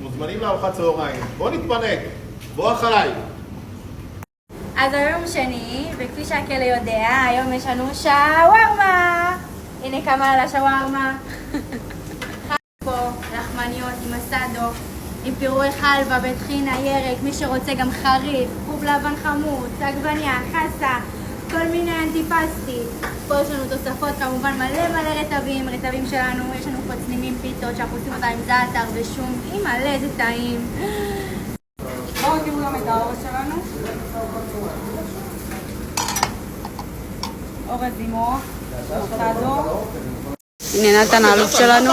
מוזמנים לארוחת צהריים. בוא נתפנק. בוא אחריי. אז היום שני, וכפי שהכלא יודע, היום יש לנו שווארמה. הנה כמה על השווארמה. פה לחמניות עם אסדו, עם פירורי חלבה, בטחינה, ירק, מי שרוצה גם חריף, חוב לבן חמוץ, עגבניה, חסה, כל מיני אנטיפסטי. פה יש לנו תוספות, כמובן מלא רטבים שלנו. יש לנו פה צנימים פיצות שאנחנו עושים אותה עם זעתר ושום, עם מלא, זה טעים. בואו תראו גם את האורז שלנו. אורז עם מוח, אבוקדו. הנה נתן האלוף שלנו.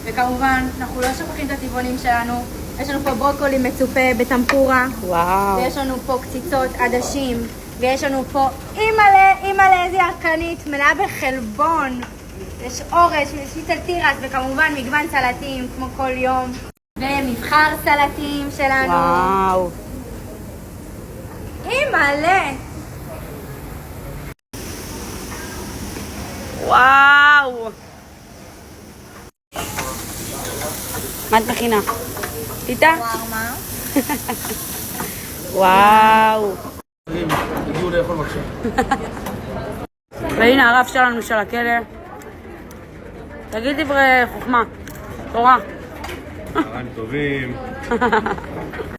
וכמובן, אנחנו לא שוכחים את הטבעונים שלנו. יש לנו פה ברוקולי מצופה בטמפורה. וואו. ויש לנו פה קציצות עדשים. ויש לנו פה אימא'לה, איזה ירקנית, מלאה בחלבון. יש אורז, שניצל תירס, וכמובן מגוון סלטים, כמו כל יום. ומבחר סלטים שלנו. וואו. אימא'לה. וואו. מה את מכינה? טיטה? שווארמה. וואו. תגיעו לאכול בבקשה. והנה הרב שלנו של הכלא. תגיד דברי חוכמה. תורה. צהריים טובים.